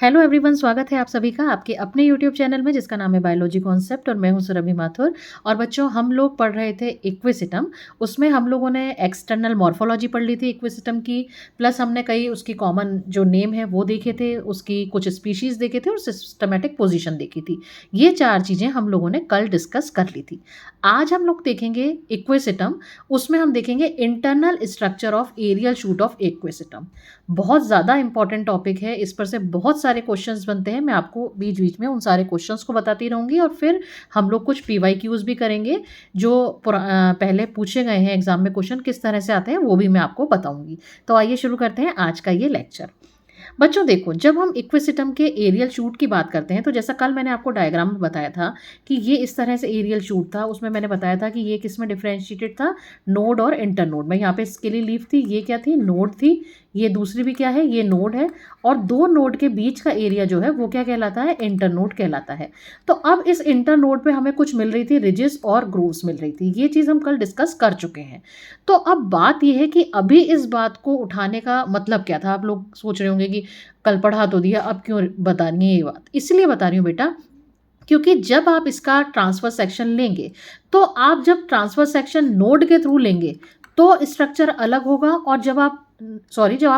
Hello everyone, स्वागत है आप सभी का आपके अपने यूट्यूब चैनल में जिसका नाम है बायोलॉजी कॉन्सेप्ट और मैं हूं सुरभि माथुर। और बच्चों, हम लोग पढ़ रहे थे इक्विसिटम। उसमें हम लोगों ने एक्सटर्नल मॉर्फोलॉजी पढ़ ली थी इक्विसिटम की, प्लस हमने कई उसकी कॉमन जो नेम है वो देखे थे, उसकी कुछ स्पीशीज़ देखे थे और सिस्टमेटिक पोजिशन देखी थी। ये 4 चीज़ें हम लोगों ने कल डिस्कस कर ली थी। आज हम लोग देखेंगे इक्विसिटम। उसमें हम देखेंगे internal structure of aerial shoot of equisetum. बहुत ज़्यादा इंपॉर्टेंट टॉपिक है, इस पर से बहुत सारे क्वेश्चंस बनते हैं। मैं आपको बीच बीच में उन सारे क्वेश्चंस को बताती रहूँगी और फिर हम लोग कुछ पीवाईक्यूज़ भी करेंगे जो पहले पूछे गए हैं एग्जाम में, क्वेश्चन किस तरह से आते हैं वो भी मैं आपको बताऊँगी। तो आइए शुरू करते हैं आज का ये लेक्चर। बच्चों देखो, जब हम इक्विसिटम के एरियल शूट की बात करते हैं तो जैसा कल मैंने आपको डायग्राम में बताया था कि ये इस तरह से एरियल शूट था। उसमें मैंने बताया था कि ये किस में डिफरेंशिएटेड था, नोड और इंटरनोड में। यहाँ पे स्केली लीफ थी, ये क्या थी, नोड थी। ये दूसरी भी क्या है, ये नोड है। और दो नोड के बीच का एरिया जो है वो क्या कहलाता है, इंटरनोड कहलाता है। तो अब इस इंटरनोड पे हमें कुछ मिल रही थी, रिजेस और ग्रूव्स मिल रही थी। ये चीज़ हम कल डिस्कस कर चुके हैं। तो अब बात यह है कि अभी इस बात को उठाने का मतलब क्या था। आप लोग सोच रहे होंगे कि कल पढ़ा तो दिया, अब क्यों बता रही है ये बात। इसलिए बता रही हूँ बेटा, क्योंकि जब आप इसका ट्रांसफर सेक्शन लेंगे तो आप जब ट्रांसफर सेक्शन नोड के थ्रू लेंगे तो स्ट्रक्चर अलग होगा, और जब आप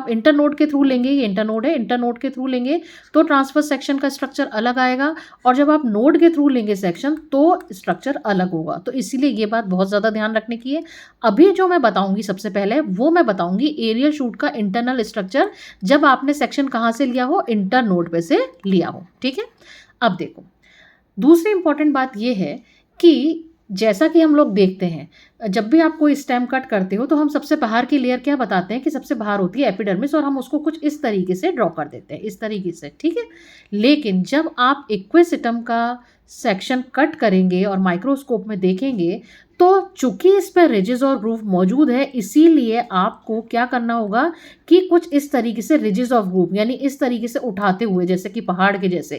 इंटरनोड के थ्रू लेंगे, ये इंटरनोड है, इंटरनोड के थ्रू लेंगे तो ट्रांसफर सेक्शन का स्ट्रक्चर अलग आएगा, और जब आप नोड के थ्रू लेंगे सेक्शन तो स्ट्रक्चर अलग होगा। तो इसीलिए ये बात बहुत ज़्यादा ध्यान रखने की है। अभी जो मैं बताऊंगी सबसे पहले वो मैं बताऊंगी एरियल शूट का इंटरनल स्ट्रक्चर, जब आपने सेक्शन कहाँ से लिया हो, इंटरनोड पे से लिया हो। ठीक है, अब देखो, दूसरी इंपॉर्टेंट बात यह है कि जैसा कि हम लोग देखते हैं, जब भी आप कोई स्टेम कट करते हो तो हम सबसे बाहर की लेयर क्या बताते हैं कि सबसे बाहर होती है एपिडर्मिस, और हम उसको कुछ इस तरीके से ड्रॉ कर देते हैं, इस तरीके से। ठीक है, लेकिन जब आप इक्विसिटम का सेक्शन कट करेंगे और माइक्रोस्कोप में देखेंगे तो चूंकि इस पर रिजेस और ग्रूव मौजूद है, इसीलिए आपको क्या करना होगा कि कुछ इस तरीके से रिजेस ऑफ ग्रूव, यानी इस तरीके से उठाते हुए, जैसे कि पहाड़ के जैसे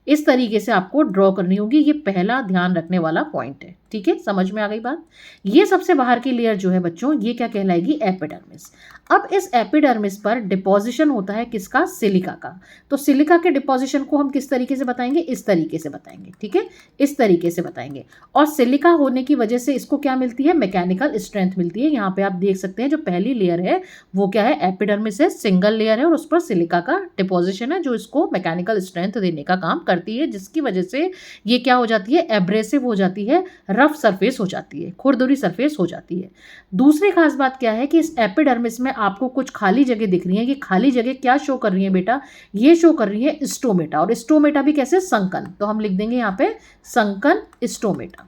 इस तरीके से आपको ड्रॉ करनी होगी। ये पहला ध्यान रखने वाला पॉइंट है। ठीक है, समझ में आ गई बात। ये सबसे बाहर की लेयर जो है बच्चों, ये क्या कहलाएगी, एपिडर्मिस। अब इस एपिडर्मिस पर डिपोजिशन होता है किसका, सिलिका का। तो सिलिका के डिपोजिशन को हम किस तरीके से बताएंगे, इस तरीके से बताएंगे। ठीक है, इस तरीके से बताएंगे। और सिलिका होने की वजह से इसको क्या मिलती है, मैकेनिकल स्ट्रेंथ मिलती है। यहाँ पे आप देख सकते हैं जो पहली लेयर है वो क्या है, एपिडर्मिस है, सिंगल लेयर है, और उस पर सिलिका का डिपोजिशन है जो इसको मैकेनिकल स्ट्रेंथ देने का काम करती है, जिसकी वजह से ये क्या हो जाती है, एब्रेसिव हो जाती है, रफ सरफेस हो जाती है, खुरदुरी सरफेस हो जाती है। दूसरी खास बात क्या है कि इस एपिडर्मिस में आपको कुछ खाली जगह दिख रही है। कि खाली जगह क्या शो कर रही है बेटा, ये शो कर रही है स्टोमेटा। और स्टोमेटा भी कैसे, संकन। तो हम लिख देंगे यहाँ पे संकन स्टोमेटा।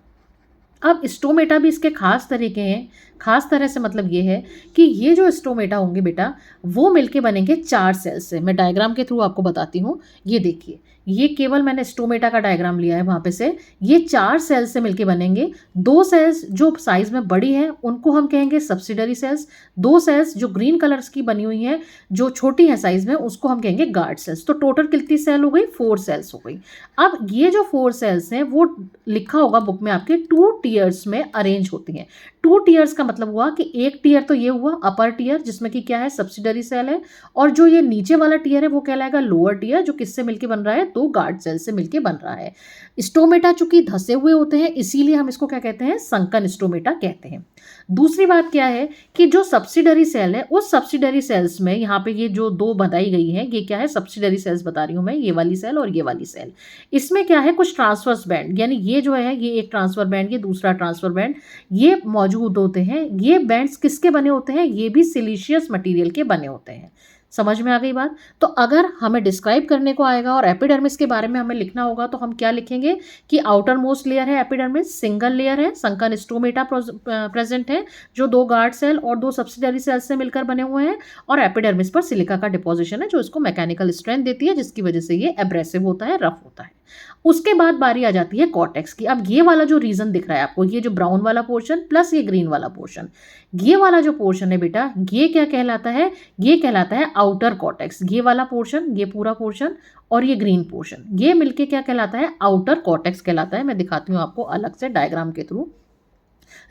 अब स्टोमेटा भी इसके खास तरीके हैं। खास तरह से मतलब ये है कि ये जो स्टोमेटा होंगे बेटा, वो मिलके बनेंगे 4 सेल्स से। मैं डायग्राम के थ्रू आपको बताती हूँ। ये देखिए, ये केवल मैंने स्टोमेटा का डायग्राम लिया है वहाँ पे से। ये 4 सेल्स से मिलके बनेंगे। 2 सेल्स जो साइज में बड़ी हैं उनको हम कहेंगे सब्सिडरी सेल्स। 2 सेल्स जो ग्रीन कलर्स की बनी हुई हैं, जो छोटी हैं साइज में, उसको हम कहेंगे गार्ड सेल्स। तो टोटल कितनी सेल हो गई, 4 सेल्स हो गई। अब ये जो 4 सेल्स हैं वो लिखा होगा बुक में आपके 2 टीयर्स में अरेंज होती हैं। 2 टीयर्स का मतलब हुआ कि एक टीयर तो ये हुआ अपर टीयर, जिसमें कि क्या है, सब्सिडरी सेल है, और जो ये नीचे वाला टीयर है वो कहलाएगा लोअर टीयर, जो किससे मिलके बन रहा है, 2 गार्ड सेल से मिलके बन रहा है। स्टोमेटा चूंकि धसे हुए होते हैं, इसीलिए हम इसको क्या कहते हैं, संकन स्टोमेटा कहते हैं। दूसरी बात क्या है कि जो सब्सिडरी सेल है, उस सब्सिडरी सेल्स में यहाँ पे ये जो 2 बताई गई है, ये क्या है, सब्सिडरी सेल्स बता रही हूँ मैं, ये वाली सेल और ये वाली सेल। इसमें क्या है, कुछ ट्रांसवर्स बैंड, यानी ये जो है, ये एक ट्रांसफर बैंड, ये दूसरा ट्रांसफर बैंड, ये मौजूद होते हैं। ये बैंड्स किसके बने होते हैं, ये भी सिलिशियस मटेरियल के बने होते हैं। समझ में आ गई बात। तो अगर हमें डिस्क्राइब करने को आएगा और एपिडर्मिस के बारे में हमें लिखना होगा तो हम क्या लिखेंगे कि आउटर मोस्ट लेयर है एपिडर्मिस, सिंगल लेयर है, संकन स्टोमेटा प्रेजेंट है, जो 2 गार्ड सेल और 2 सब्सिडरी सेल से मिलकर बने हुए हैं, और एपिडर्मिस पर सिलिका का डिपोजिशन है जो इसको मैकेनिकल स्ट्रेंथ देती है, जिसकी वजह से ये एब्रेसिव होता है, रफ होता है। उसके बाद बारी आ जाती है कॉर्टेक्स की। अब ये वाला जो रीजन दिख रहा है आपको, ये जो ब्राउन वाला पोर्शन प्लस ये ग्रीन वाला पोर्शन, ये वाला जो पोर्शन है बेटा, ये क्या कहलाता है, ये कहलाता है आउटर कॉर्टेक्स। ये वाला पोर्शन, ये पूरा पोर्शन और ये ग्रीन पोर्शन, ये मिलके क्या कहलाता है, आउटर कॉर्टेक्स कहलाता है। मैं दिखाती हूँ आपको अलग से डायग्राम के थ्रू।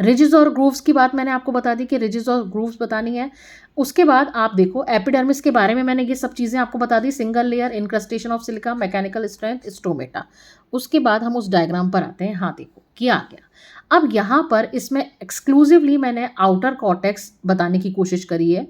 रिजेस और ग्रूव्स की बात मैंने आपको बता दी कि रिजेस और ग्रूव्स बतानी है। उसके बाद आप देखो एपिडर्मिस के बारे में मैंने ये सब चीज़ें आपको बता दी, single layer, incrustation of silica, mechanical strength, stomata. उसके बाद हम उस डायग्राम पर आते हैं। हाँ देखो क्या आ गया। अब यहाँ पर इसमें एक्सक्लूसिवली मैंने आउटर कॉर्टेक्स बताने की कोशिश करी है।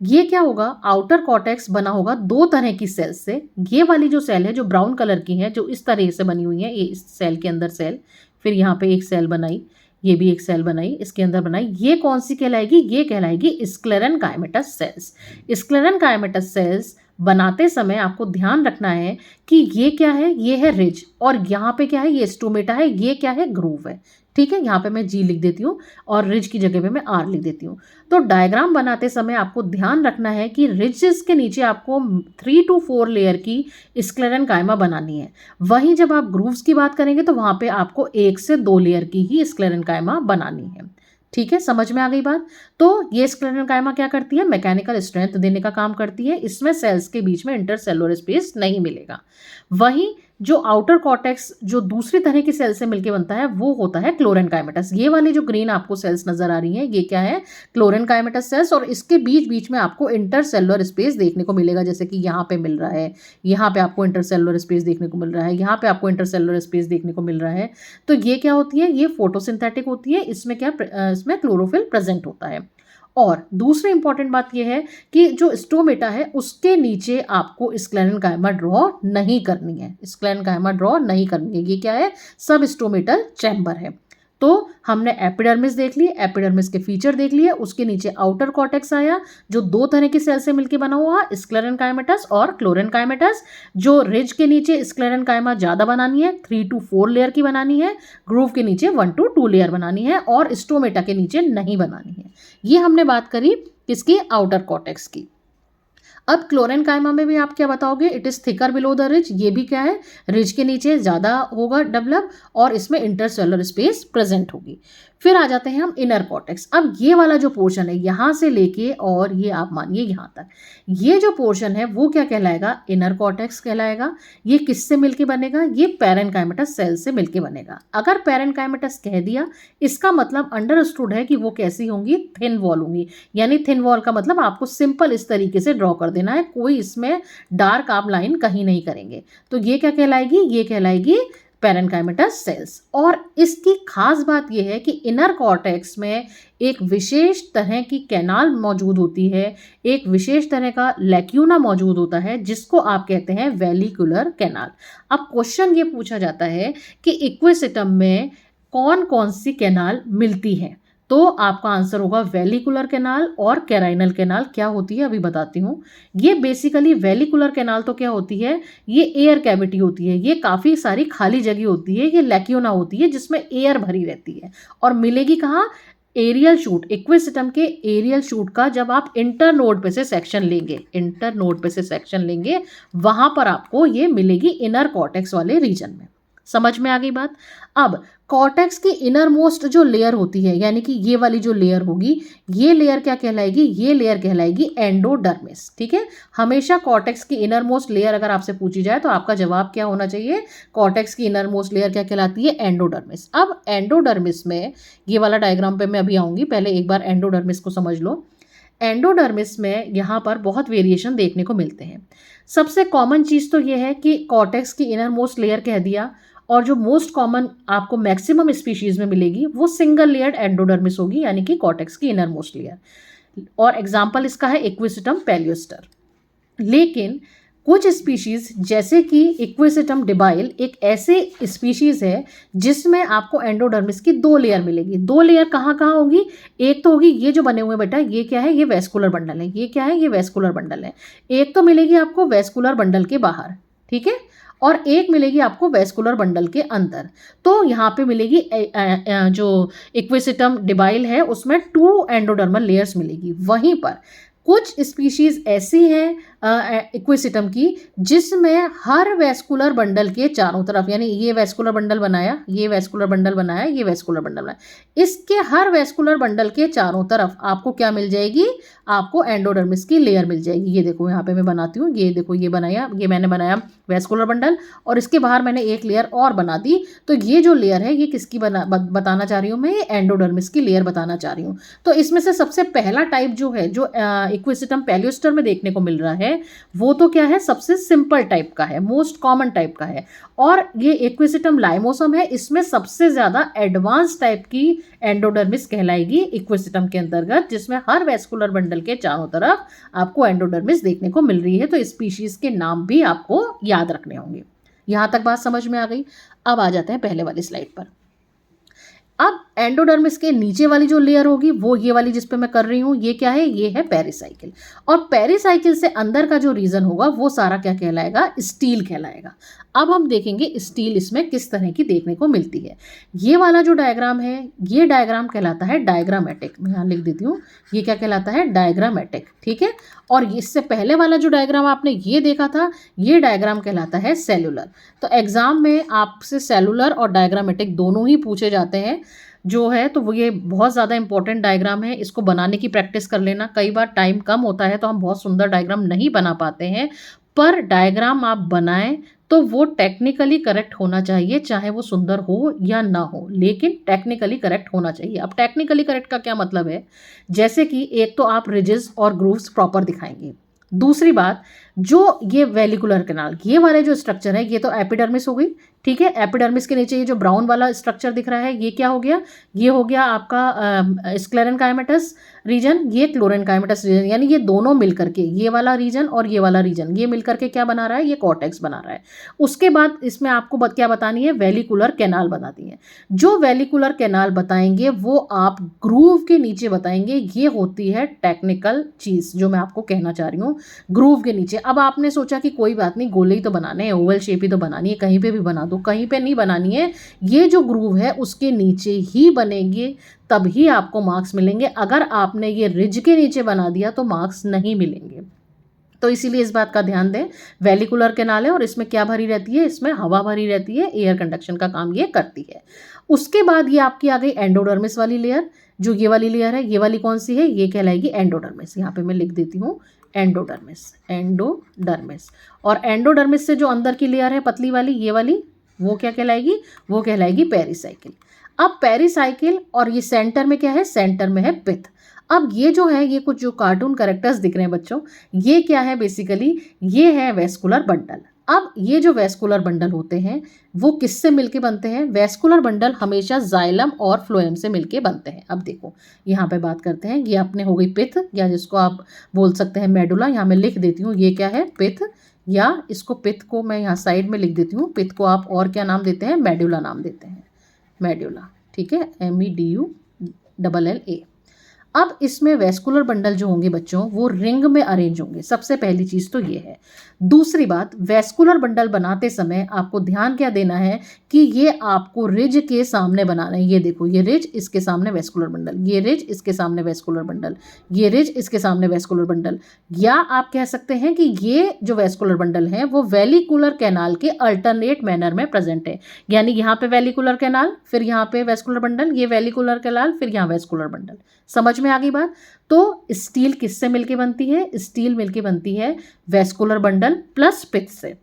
ये क्या होगा, आउटर कॉर्टेक्स बना होगा दो तरह की सेल से। ये वाली जो सेल है जो ब्राउन कलर की है, जो इस तरह से बनी हुई है, ये इस सेल के अंदर सेल, फिर यहाँ पे एक सेल बनाई, ये भी एक सेल बनाई, इसके अंदर बनाई, ये कौन सी कहलाएगी, ये कहलाएगी स्क्लेरेनकाइमेटस सेल्स। स्क्लेरेनकाइमेटस सेल्स बनाते समय आपको ध्यान रखना है कि ये क्या है, ये है रिज, और यहाँ पे क्या है, ये स्टोमेटा है, ये क्या है, ग्रूव है। ठीक है, यहाँ पे मैं जी लिख देती हूँ और रिज की जगह पे मैं आर लिख देती हूँ। तो डायग्राम बनाते समय आपको ध्यान रखना है कि रिजेस के नीचे आपको 3 to 4 लेयर की स्क्लेरेनकाइमा बनानी है। वहीं जब आप ग्रूव्स की बात करेंगे तो वहाँ पे आपको 1 से 2 लेयर की ही स्क्लेरेनकाइमा बनानी है। ठीक है, समझ में आ गई बात। तो ये स्क्लेरेनकाइमा क्या करती है, मैकेनिकल स्ट्रेंथ देने का काम करती है। इसमें सेल्स के बीच में इंटरसेलुलर स्पेस नहीं मिलेगा। वहीं जो आउटर कॉर्टेक्स जो दूसरी तरह की सेल से मिलकर बनता है वो होता है क्लोरेनकाइमेटस। ये वाली जो ग्रीन आपको सेल्स नजर आ रही हैं ये क्या है, क्लोरेनकाइमेटस सेल्स, और इसके बीच बीच में आपको इंटरसेलुलर स्पेस देखने को मिलेगा, जैसे कि यहाँ पे मिल रहा है, यहाँ पे आपको इंटरसेलुलर स्पेस देखने को मिल रहा है, यहाँ पे आपको इंटरसेलुलर स्पेस देखने को मिल रहा है। तो ये क्या होती है, ये फोटोसिंथेटिक होती है। इसमें क्या, इसमें क्लोरोफिल प्रेजेंट होता है। और दूसरी इंपॉर्टेंट बात यह है कि जो स्टोमेटा है उसके नीचे आपको स्क्लेरेनकाइमा ड्रॉ नहीं करनी है, स्क्लेरेनकाइमा ड्रॉ नहीं करनी है। ये क्या है, सब स्टोमेटल चैम्बर है। तो हमने एपिडर्मिस देख ली, एपिडर्मिस के फीचर देख लिए, उसके नीचे आउटर कॉर्टेक्स आया जो दो तरह की सेल से मिलकर बना हुआ, स्क्लेरेनकाइमेटस और क्लोरेनकाइमेटस। जो रिज के नीचे स्क्लेरेनकाइमा ज़्यादा बनानी है, 3 to 4 लेयर की बनानी है, ग्रूव के नीचे 1 to 2 लेयर बनानी है, और स्टोमेटा के नीचे नहीं बनानी है। ये हमने बात करी किसकी, आउटर कॉर्टेक्स की। अब क्लोरेनकाइमा में भी आप क्या बताओगे, it is thicker below the ridge. ये भी क्या है, रिज के नीचे ज़्यादा होगा डेवलप, और इसमें इंटरसेलुलर स्पेस प्रेजेंट होगी। फिर आ जाते हैं हम इनर कॉर्टेक्स। अब ये वाला जो पोर्शन है यहाँ से लेके और ये आप मानिए यहाँ तक, ये जो पोर्शन है वो क्या कहलाएगा, इनर कॉर्टेक्स कहलाएगा। ये किससे मिलके बनेगा, ये पैरेनकाइमेटस सेल से मिलके बनेगा। अगर पैरेनकाइमेटस कह दिया इसका मतलब अंडरस्टूड है कि वो कैसी होंगी, थिन वॉल होंगी। यानी थिन वॉल का मतलब आपको सिंपल इस तरीके से ड्रॉ कर देना है, कोई इसमें डार्क आप लाइन कहीं नहीं करेंगे। तो ये क्या कहलाएगी, ये कहलाएगी पैरेनकाइमेटस सेल्स। और इसकी खास बात यह है कि इनर कॉर्टेक्स में एक विशेष तरह की कैनाल मौजूद होती है, एक विशेष तरह का लैक्यूना मौजूद होता है जिसको आप कहते हैं वेलिकुलर कैनाल। अब क्वेश्चन ये पूछा जाता है कि इक्विसिटम में कौन कौन सी कैनाल मिलती है, तो आपका आंसर होगा वेलिकुलर कैनाल और कैराइनल कैनाल। क्या होती है अभी बताती हूँ। ये बेसिकली वेलिकुलर कैनाल तो क्या होती है, ये एयर कैविटी होती है, ये काफ़ी सारी खाली जगह होती है, ये लैक्यूना होती है जिसमें एयर भरी रहती है, और मिलेगी कहाँ, एरियल शूट, इक्विसिटम के एरियल शूट का जब आप इंटर नोड पे से सेक्शन लेंगे, इंटर नोड पे से सेक्शन लेंगे, वहाँ पर आपको ये मिलेगी इनर कॉर्टेक्स वाले रीजन में। समझ में आ गई बात। अब कॉर्टेक्स की इनर मोस्ट जो लेयर होती है, यानी कि ये वाली जो लेयर होगी, ये लेयर क्या कहलाएगी, ये लेयर कहलाएगी एंडोडर्मिस। ठीक है, हमेशा कॉर्टेक्स की इनर मोस्ट लेयर अगर आपसे पूछी जाए तो आपका जवाब क्या होना चाहिए, कॉर्टेक्स की इनर मोस्ट लेयर क्या कहलाती है, एंडोडर्मिस। अब एंडोडर्मिस में, ये वाला डायग्राम पे मैं अभी आऊंगी, पहले एक बार एंडोडर्मिस को समझ लो। एंडोडर्मिस में यहाँ पर बहुत वेरिएशन देखने को मिलते हैं। सबसे कॉमन चीज़ तो ये है कि कॉर्टेक्स की इनर मोस्ट लेयर कह दिया, और जो मोस्ट कॉमन आपको मैक्सिमम स्पीशीज में मिलेगी वो सिंगल लेयर्ड एंडोडर्मिस होगी, यानी कि कॉर्टेक्स की इनर मोस्ट लेयर। और एग्जांपल इसका है इक्विसिटम पैलियोस्टर। लेकिन कुछ स्पीशीज जैसे कि इक्विसिटम डिबाइल एक ऐसे स्पीशीज है जिसमें आपको एंडोडर्मिस की 2 लेयर मिलेगी। 2 लेयर कहाँ कहाँ होगी, एक तो होगी ये जो बने हुए बेटा, ये क्या है, ये वेस्कुलर बंडल है, ये क्या है, ये वेस्कुलर बंडल है। एक तो मिलेगी आपको वेस्कुलर बंडल के बाहर, ठीक है, और एक मिलेगी आपको वेस्कुलर बंडल के अंदर। तो यहाँ पे मिलेगी जो इक्विसिटम डिबाइल है उसमें 2 एंडोडर्मल लेयर्स मिलेगी। वहीं पर कुछ स्पीशीज ऐसी हैं इक्विसिटम की, जिसमें हर वैस्कुलर बंडल के चारों तरफ, यानी ये वैस्कुलर बंडल बनाया, ये वैस्कुलर बंडल बनाया, ये वैस्कुलर बंडल बनाया, इसके हर वैस्कुलर बंडल के चारों तरफ आपको क्या मिल जाएगी, आपको एंडोडर्मिस की लेयर मिल जाएगी। ये देखो यहाँ पे मैं बनाती हूँ, ये देखो ये बनाया, ये मैंने बनाया वैस्कुलर बंडल, और इसके बाहर मैंने एक लेयर और बना दी। तो ये जो लेयर है ये किसकी बताना चाह रही हूँ मैं, ये एंडोडर्मिस की लेयर बताना चाह रही हूँ। तो इसमें से सबसे पहला टाइप जो है, जो इक्विसिटम पैलियोस्टर में देखने को मिल रहा है, वो तो क्या है, सबसे सिंपल टाइप का है, मोस्ट कॉमन टाइप का है। और ये इक्विसिटम लाइमोसम है, इसमें सबसे ज्यादा एडवांस टाइप की एंडोडर्मिस कहलाएगी इक्विसिटम के अंतर्गत, जिसमें हर वैस्कुलर बंडल के चारों तरफ आपको एंडोडर्मिस देखने को मिल रही है। तो स्पीशीज के नाम भी आपको याद रखने होंगे। यहां तक बात समझ में आ गई। अब आ जाते हैं पहले वाली स्लाइड पर। अब एंडोडर्मिस के नीचे वाली जो लेयर होगी वो ये वाली जिस पे मैं कर रही हूँ, ये क्या है, ये है पेरिसाइकिल। और पेरिसाइकिल से अंदर का जो रीजन होगा वो सारा क्या कहलाएगा, स्टील कहलाएगा। अब हम देखेंगे स्टील इसमें किस तरह की देखने को मिलती है। ये वाला जो डायग्राम है, ये डायग्राम कहलाता है डायग्रामेटिक। मैं यहाँ लिख देती हूँ, ये क्या कहलाता है, डायग्रामेटिक। ठीक है। और इससे पहले वाला जो डायग्राम आपने ये देखा था, ये डायग्राम कहलाता है सेलुलर। तो एग्जाम में आपसे सेलुलर और डायग्रामेटिक दोनों ही पूछे जाते हैं जो है। तो वो ये बहुत ज़्यादा इंपॉर्टेंट डायग्राम है, इसको बनाने की प्रैक्टिस कर लेना। कई बार टाइम कम होता है तो हम बहुत सुंदर डायग्राम नहीं बना पाते हैं, पर डायग्राम आप बनाएं तो वो टेक्निकली करेक्ट होना चाहिए, चाहे वो सुंदर हो या ना हो, लेकिन टेक्निकली करेक्ट होना चाहिए। अब टेक्निकली करेक्ट का क्या मतलब है, जैसे कि एक तो आप रिजेस और ग्रूव्स प्रॉपर दिखाएंगे। दूसरी बात, जो ये वेलिकुलर कैनाल, ये वाले जो स्ट्रक्चर है, ये तो एपिडर्मिस हो गई। ठीक है। एपिडर्मिस के नीचे ये जो ब्राउन वाला स्ट्रक्चर दिख रहा है, ये क्या हो गया, ये हो गया आपका स्क्लेरेनकाइमेटस रीजन, ये क्लोरेनकाइमेटस रीजन। यानी ये दोनों मिलकर के, ये वाला रीजन और ये वाला रीजन, ये मिलकर के क्या बना रहा है, ये कॉर्टेक्स बना रहा है। उसके बाद इसमें आपको क्या बतानी है, वेलिकुलर कैनाल बताती है। जो वेलिकुलर कैनाल बताएंगे वो आप ग्रूव के नीचे बताएंगे। ये होती है टेक्निकल चीज जो मैं आपको कहना चाह रही हूँ, ग्रूव के नीचे। अब आपने सोचा कि कोई बात नहीं, गोले ही तो बनाने हैं, ओवल शेप ही तो बनानी है, कहीं पे भी बना दो, कहीं पे नहीं बनानी है। ये जो ग्रूव है उसके नीचे ही बनेंगे, तभी आपको मार्क्स मिलेंगे। अगर आपने ये रिज के नीचे बना दिया तो मार्क्स नहीं मिलेंगे। तो इसीलिए इस बात का ध्यान दें। वेलिकुलर कैनाल है और इसमें क्या भरी रहती है, इसमें हवा भरी रहती है, एयर कंडक्शन का काम ये करती है। उसके बाद ये आपकी आ गई एंडोडर्मिस वाली लेयर। जो ये वाली लेयर है, ये वाली कौन सी है, ये कहलाएगी एंडोडर्मिस। यहाँ पे मैं लिख देती हूँ एंडोडर्मिस, एंडोडर्मिस। और एंडोडर्मिस से जो अंदर की लेयर है पतली वाली, ये वाली, वो क्या कहलाएगी, वो कहलाएगी पेरिसाइकिल। अब पेरिसाइकिल और ये सेंटर में क्या है, सेंटर में है पिथ। अब ये जो है, ये कुछ जो कार्टून कैरेक्टर्स दिख रहे हैं बच्चों, ये क्या है, बेसिकली ये है वेस्कुलर बंडल। अब ये जो वेस्कुलर बंडल होते हैं वो किससे मिलके बनते हैं, वेस्कुलर बंडल हमेशा जाइलम और फ्लोएम से मिलके बनते हैं। अब देखो यहाँ पे बात करते हैं, ये अपने हो गई पिथ, या जिसको आप बोल सकते हैं मेडुला। यहाँ मैं लिख देती हूँ, ये क्या है, पिथ, या इसको पिथ को मैं यहाँ साइड में लिख देती हूँ। पिथ को आप और क्या नाम देते हैं, मेडुला नाम देते हैं, मेडुला। ठीक है, MEDULLA। अब इसमें वेस्कुलर बंडल जो होंगे बच्चों, वो रिंग में अरेंज होंगे। सबसे पहली चीज तो ये है। दूसरी बात, वेस्कुलर बंडल बनाते समय आपको ध्यान क्या देना है कि ये आपको रिज के सामने बनाना है। ये देखो, ये रिज, इसके सामने वेस्कुलर बंडल, ये रिज, इसके सामने वेस्कुलर बंडल, ये रिज, इसके सामने वेस्कुलर बंडल। या आप कह सकते हैं कि ये जो वेस्कुलर बंडल है वो वेलिकुलर कैनाल के अल्टरनेट मैनर में प्रेजेंट है। यानी यहाँ पे वेलिकुलर कैनाल, फिर यहाँ पे वेस्कुलर बंडल, ये वेलिकुलर कैनाल, फिर यहाँ वेस्कुलर बंडल। समझ में आ गई बात। तो स्टील किससे मिलके बनती है, स्टील मिलके बनती है वेस्कुलर बंडल प्लस पिथ से।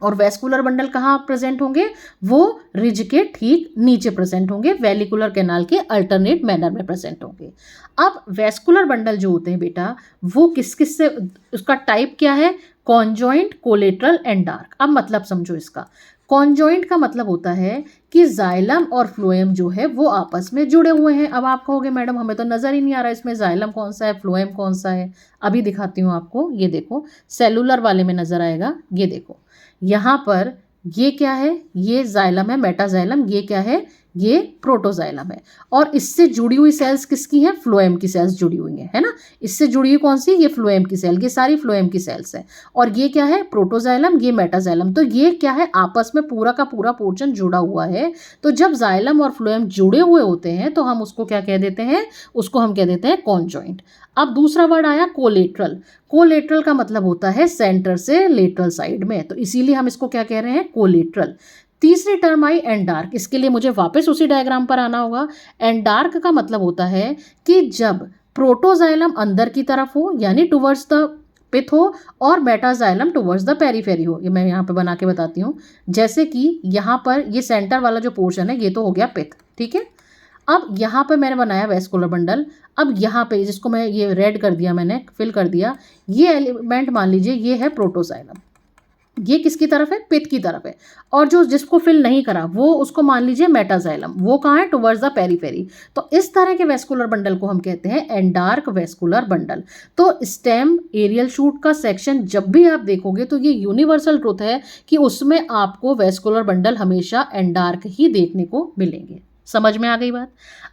और वेस्कुलर बंडल कहाँ प्रेजेंट होंगे, वो रिज के ठीक नीचे प्रेजेंट होंगे, वेलिकुलर कैनाल के अल्टरनेट मैनर में प्रेजेंट होंगे। अब वेस्कुलर बंडल जो होते हैं बेटा, वो किस किस से, उसका टाइप क्या है, कॉन्जॉइंट, कोलेटरल एंड डार्क। अब मतलब समझो इसका। कॉन्जॉइंट का मतलब होता है कि जाइलम और फ्लोएम जो है वो आपस में जुड़े हुए हैं। अब आप कहोगे मैडम हमें तो नजर ही नहीं आ रहा इसमें जाइलम कौन सा है, फ्लोएम कौन सा है। अभी दिखाती हूँ आपको। ये देखो, सेलुलर वाले में नजर आएगा। ये देखो यहाँ पर, ये क्या है, ये जाइलम है, मेटाजाइलम। ये क्या है, ये प्रोटोजाइलम है। और इससे जुड़ी हुई सेल्स किसकी हैं? फ्लोएम की सेल्स जुड़ी हुई हैं, है ना। इससे जुड़ी हुई कौन सी? ये फ्लोएम की सेल, ये सारी फ्लोएम की सेल्स है। और ये क्या है? प्रोटोजाइलम, ये मेटाजाइलम। तो ये क्या है? आपस में पूरा का पूरा पोर्शन जुड़ा हुआ है। तो जब जाइलम और फ्लोएम जुड़े हुए होते हैं तो हम उसको क्या कह देते हैं? उसको हम कह देते हैं कॉन्जॉइंट। अब दूसरा वर्ड आया कोलेट्रल। कोलेट्रल का मतलब होता है सेंटर से लेटरल साइड में, तो इसीलिए हम इसको क्या कह रहे हैं? कोलेट्रल। तीसरी टर्म आई एंडार्क। इसके लिए मुझे वापस उसी डायग्राम पर आना होगा। एंडार्क का मतलब होता है कि जब प्रोटोजाइलम अंदर की तरफ हो यानी टुवर्ड्स द पिथ हो, और मेटाजाइलम टुवर्ड्स द पेरीफेरी हो। ये मैं यहाँ पे बना के बताती हूँ। जैसे कि यहाँ पर ये सेंटर वाला जो पोर्शन है ये तो हो गया पिथ, ठीक है। अब यहाँ पर मैंने बनाया वेस्कुलर बंडल। अब यहाँ पे जिसको मैं ये रेड कर दिया, मैंने फिल कर दिया, ये एलिमेंट मान लीजिए ये है प्रोटोजाइलम। ये किसकी तरफ है? पिथ की तरफ है। और जो जिसको फिल नहीं करा वो उसको मान लीजिए मेटाजाइलम, वो कहाँ है? Towards the periphery. तो इस तरह के वेस्कुलर बंडल को हम कहते हैं एंडार्क वेस्कुलर बंडल। तो स्टेम एरियल शूट का सेक्शन जब भी आप देखोगे तो ये यूनिवर्सल ट्रुथ है कि उसमें आपको वेस्कुलर बंडल हमेशा एंडार्क ही देखने को मिलेंगे। समझ में आ गई बात?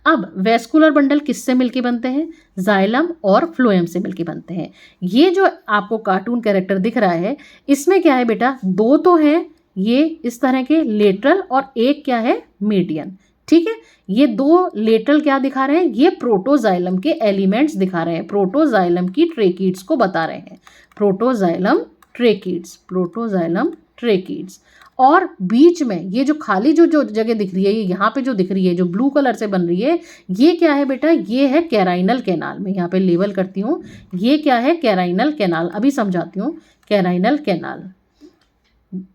अब वेस्कुलर बंडल किससे मिलके बनते हैं? जाइलम और फ्लोएम से मिलके बनते हैं। ये जो आपको कार्टून कैरेक्टर दिख रहा है इसमें क्या है बेटा? दो तो है ये इस तरह के लेटरल और एक क्या है? मीडियन, ठीक है। ये दो लेटरल क्या दिखा रहे हैं? ये प्रोटोजाइलम के एलिमेंट्स दिखा रहे हैं, प्रोटोजाइलम की ट्रेकीड्स को बता रहे हैं। Protoxylem tracheids, protoxylem tracheids. और बीच में ये जो खाली जो जो जगह दिख रही है, ये यहाँ पे जो दिख रही है जो ब्लू कलर से बन रही है, ये क्या है बेटा? ये है कैराइनल कैनाल। मैं यहाँ पे लेबल करती हूँ, ये क्या है? कैराइनल कैनाल। अभी समझाती हूँ। कैराइनल कैनाल,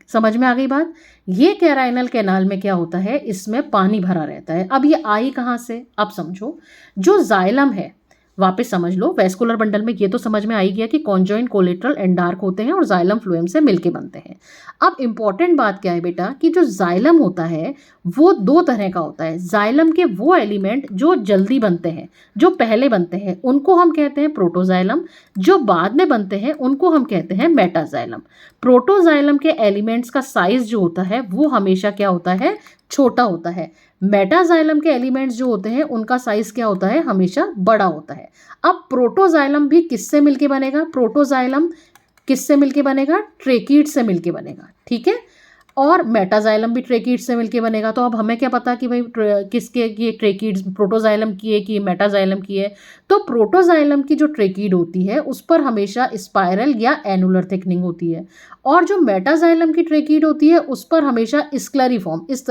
समझ में आ गई बात? ये कैराइनल कैनाल में क्या होता है? इसमें पानी भरा रहता है। अब ये आई कहाँ से? अब समझो, जो जाइलम है, वापस समझ लो, वेस्कुलर बंडल में ये तो समझ में आ ही गया कि कॉन्जॉइंट, कोलेट्रल, एंडार्क होते हैं और जाइलम फ्लोएम से मिलके बनते हैं। अब इंपॉर्टेंट बात क्या है बेटा? कि जो जाइलम होता है वो दो तरह का होता है। जाइलम के वो एलिमेंट जो जल्दी बनते हैं, जो पहले बनते हैं, उनको हम कहते हैं प्रोटोजाइलम। जो बाद में बनते हैं उनको हम कहते हैं मेटाजाइलम। प्रोटोजाइलम के एलिमेंट्स का साइज जो होता है वो हमेशा क्या होता है? छोटा होता है। मेटाजाइलम के एलिमेंट्स जो होते हैं उनका साइज क्या होता है? हमेशा बड़ा होता है। अब प्रोटोजाइलम भी किससे मिलके बनेगा? प्रोटोजाइलम किससे मिलके बनेगा? ट्रेकीड से मिलके बनेगा, ठीक है। और मेटाजाइलम भी ट्रेकीड से मिलके बनेगा। तो अब हमें क्या पता कि भाई किसके ये ट्रेकीड्स, प्रोटोजाइलम की है कि मेटाजाइलम की है? तो प्रोटोजाइलम की जो ट्रेकीड होती है उस पर हमेशा स्पाइरल या एनुलर थिकनिंग होती है, और जो मेटाजाइलम की ट्रेकीड होती है उस पर हमेशा स्क्लेरिफॉर्म, इस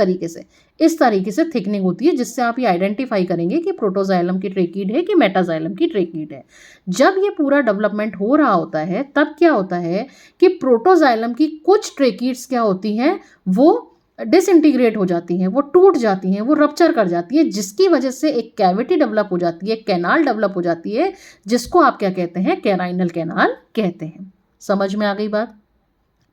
तरीके से थिकनिंग होती है, जिससे आप ये आइडेंटिफाई करेंगे कि प्रोटोजाइलम की ट्रेकीड है कि मेटाजाइलम की ट्रेकीड है। जब ये पूरा डेवलपमेंट हो रहा होता है तब क्या होता है कि प्रोटोजाइलम की कुछ ट्रेकीड्स क्या होती हैं? वो डिसइंटीग्रेट हो जाती हैं, वो टूट जाती हैं, वो रप्चर कर जाती है, जिसकी वजह से एक कैविटी डेवलप हो जाती है, कैनाल डेवलप हो जाती है, जिसको आप क्या कहते हैं? कैराइनल कैनाल कहते हैं। समझ में आ गई बात?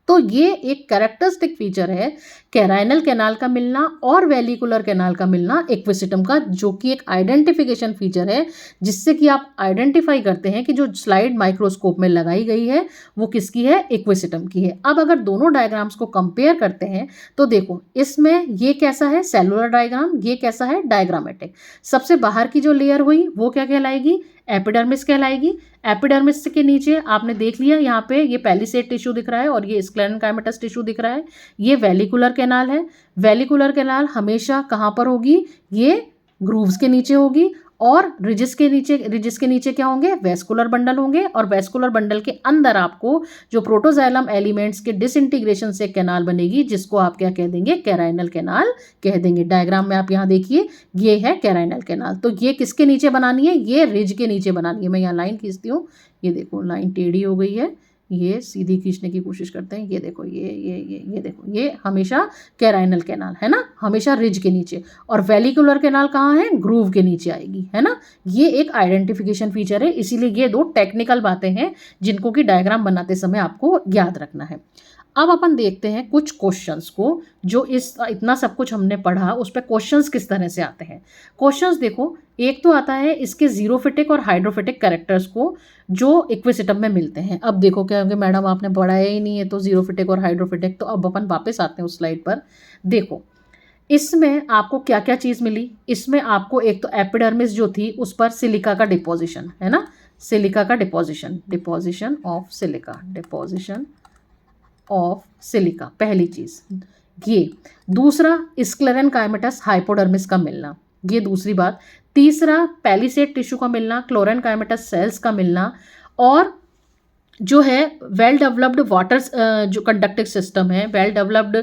तो ये एक कैरेक्टरिस्टिक फीचर है कैराइनल कैनाल का मिलना और वेलिकुलर कैनाल का मिलना इक्विसिटम का, जो कि एक आइडेंटिफिकेशन फीचर है, जिससे कि आप आइडेंटिफाई करते हैं कि जो स्लाइड माइक्रोस्कोप में लगाई गई है वो किसकी है? इक्विसिटम की है। अब अगर दोनों डायग्राम्स को कंपेयर करते हैं तो देखो, इसमें ये कैसा है? Cellular diagram. ये कैसा है? डायग्रामेटिक। सबसे बाहर की जो लेयर हुई वो क्या कहलाएगी? एपिडर्मिस कहलाएगी। एपिडर्मिस के नीचे आपने देख लिया, यहाँ पे ये पैलिसेड टिश्यू दिख रहा है और ये स्क्लेरेनकाइमेटस टिश्यू दिख रहा है। ये वेलिकुलर कैनाल है। वेलिकुलर कैनाल हमेशा कहाँ पर होगी? ये ग्रूव्स के नीचे होगी। और रिजिस के नीचे क्या होंगे? वेस्कुलर बंडल होंगे। और वेस्कुलर बंडल के अंदर आपको जो प्रोटोजाइलम एलिमेंट्स के डिसइंटीग्रेशन से कैनाल बनेगी, जिसको आप क्या कह देंगे? कैराइनल कैनाल कह देंगे। डायग्राम में आप यहाँ देखिए, ये है कैराइनल कैनाल। तो ये किसके नीचे बनानी है? ये रिज के नीचे बनानी है। मैं यहाँ लाइन खींचती हूँ, ये देखो लाइन टेढ़ी हो गई है, ये सीधी खींचने की कोशिश करते हैं। ये देखो, ये देखो, ये हमेशा कैराइनल कैनाल है ना, हमेशा रिज के नीचे। और वेलिकुलर कैनाल कहाँ है? ग्रूव के नीचे आएगी, है ना। ये एक आइडेंटिफिकेशन फीचर है, इसीलिए ये दो टेक्निकल बातें हैं जिनको कि डायग्राम बनाते समय आपको याद रखना है। अब अपन देखते हैं कुछ क्वेश्चंस को, जो इतना सब कुछ हमने पढ़ा उस पर क्वेश्चंस किस तरह से आते हैं। क्वेश्चंस देखो, एक तो आता है इसके जीरोफिटिक और हाइड्रोफिटिक कैरेक्टर्स को जो इक्विसिटम में मिलते हैं। अब देखो क्या होंगे, मैडम आपने पढ़ाया ही नहीं है तो जीरोफिटिक और हाइड्रोफिटिक। तो अब अपन वापस आते हैं उस स्लाइड पर। देखो, इसमें आपको क्या-क्या चीज़ मिली? इसमें आपको एक तो एपिडर्मिस जो थी उस पर सिलिका का डिपॉज़िशन, है ना? सिलिका का डिपॉज़िशन ऑफ सिलिका पहली चीज़ ये। दूसरा स्क्लेरेनकाइमेटस हाइपोडर्मिस का मिलना, ये दूसरी बात। तीसरा पैलिसेड टिश्यू का मिलना, क्लोरेनकाइमेटस सेल्स का मिलना, और जो है वेल डेवलप्ड वाटर जो कंडक्टिंग सिस्टम है, वेल डेवलप्ड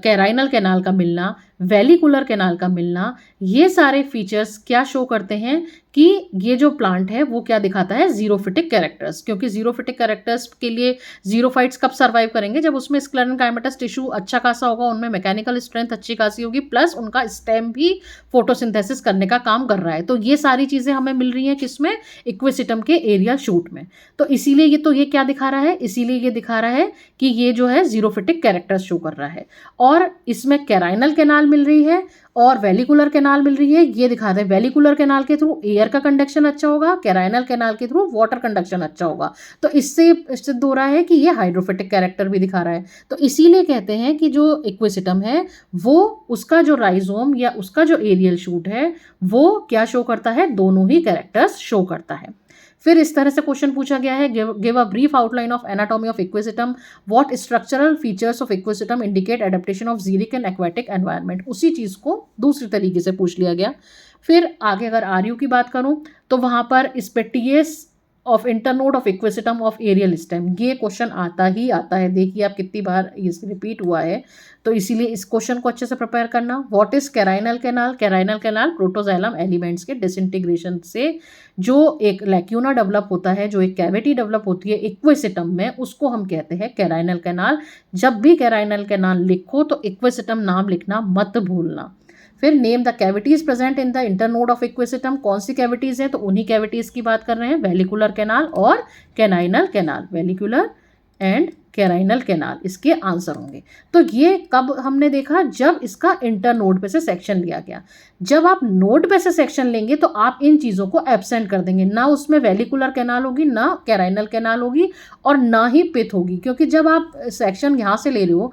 कैराइनल कैनाल का मिलना, वेलिकुलर कैनाल का मिलना, ये सारे फीचर्स क्या शो करते हैं कि ये जो प्लांट है वो क्या दिखाता है, जीरोफिटिक कैरेक्टर्स। क्योंकि जीरोफिटिक कैरेक्टर्स के लिए जीरोफाइट्स कब सर्वाइव करेंगे, जब उसमें स्क्लेरेनकाइमेटस टिश्यू अच्छा खासा होगा, उनमें मैकेनिकल स्ट्रेंथ अच्छी खासी होगी, प्लस उनका स्टेम भी फोटोसिंथेसिस करने का काम कर रहा है। तो ये सारी चीज़ें हमें मिल रही हैं किसमें, इक्विसिटम के एरियल शूट में। तो इसीलिए ये क्या दिखा रहा है, इसीलिए ये दिखा रहा है कि ये जो है जीरोफिटिक कैरेक्टर्स शो कर रहा है। और इसमें कैराइनल कैनाल मिल रही है और वेलिकुलर कैनाल मिल रही है। ये दिखा रहे हैं वेलिकुलर कैनाल के थ्रू एयर का कंडक्शन अच्छा होगा, कैराइनल कैनाल के थ्रू वाटर कंडक्शन अच्छा होगा। तो इससे सिद्ध हो रहा है कि ये हाइड्रोफिटिक कैरेक्टर भी दिखा रहा है। तो इसीलिए कहते हैं कि जो इक्विसिटम है वो, उसका जो राइजोम या उसका जो एरियल शूट है वो क्या शो करता है, दोनों ही कैरेक्टर्स शो करता है। फिर इस तरह से क्वेश्चन पूछा गया है, give a brief outline of anatomy of equisetum, what structural features of equisetum indicate adaptation of xeric and aquatic environment. उसी चीज़ को दूसरी तरीके से पूछ लिया गया। फिर आगे अगर आरयू की बात करूं तो वहां पर spacious of internode of equisetum of aerial stem, ये क्वेश्चन आता ही आता है। देखिए आप कितनी बार ये रिपीट हुआ है, तो इसीलिए इस क्वेश्चन को अच्छे से प्रिपेयर करना। What is carinal canal, carinal canal protoxylem elements के डिसइंटीग्रेशन से जो एक लैक्यूना डेवलप होता है, जो एक कैविटी डेवलप होती है इक्विसिटम में, उसको हम कहते हैं कैराइनल कैनाल। जब भी कैराइनल कैनाल लिखो तो इक्विसिटम नाम लिखना मत भूलना। फिर name the cavities present in the internode of equisetum, कौन सी कैविटीज है, तो उन्हीं कैविटीज की बात कर रहे हैं, वेलिकुलर कैनाल और कैनाइनल कैनाल। वेलिकुलर एंड कैराइनल कैनाल इसके आंसर होंगे। तो ये कब हमने देखा, जब इसका इंटर नोड पे से सेक्शन लिया गया। जब आप नोड पे से सेक्शन लेंगे तो आप इन चीज़ों को एब्सेंट कर देंगे, ना उसमें वेलिकुलर कैनाल होगी, ना कैराइनल कैनाल होगी, और ना ही पिथ होगी। क्योंकि जब आप सेक्शन यहाँ से ले रहे हो,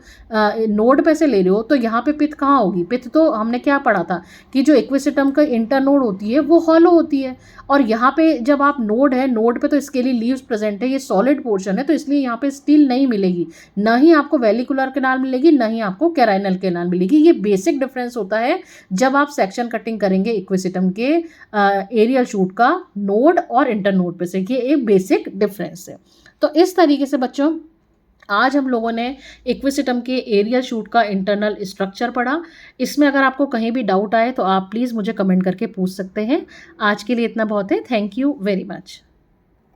नोड पे से ले रहे हो, तो यहाँ पे पिथ कहाँ होगी। पिथ तो हमने क्या पढ़ा था कि जो इक्विसिटम का इंटर नोड होती है वो हॉलो होती है, और यहाँ पे जब आप नोड है, नोड पे तो स्केली लीव्स प्रेजेंट है, ये सॉलिड पोर्शन है, तो इसलिए यहाँ पे स्टील नहीं मिलेगी, ना ही आपको वेलिकुलर कैनाल मिलेगी, ना ही आपको कैराइनल कैनाल मिलेगी। ये बेसिक डिफरेंस होता है जब आप सेक्शन कटिंग करेंगे इक्विसिटम के एरियल शूट का नोड और इंटर नोड पे से, ये एक बेसिक डिफरेंस है। तो इस तरीके से बच्चों आज हम लोगों ने इक्विसिटम के एरियल शूट का इंटरनल स्ट्रक्चर पढ़ा। इसमें अगर आपको कहीं भी डाउट आए तो आप प्लीज़ मुझे कमेंट करके पूछ सकते हैं। आज के लिए इतना बहुत है। Thank you very much.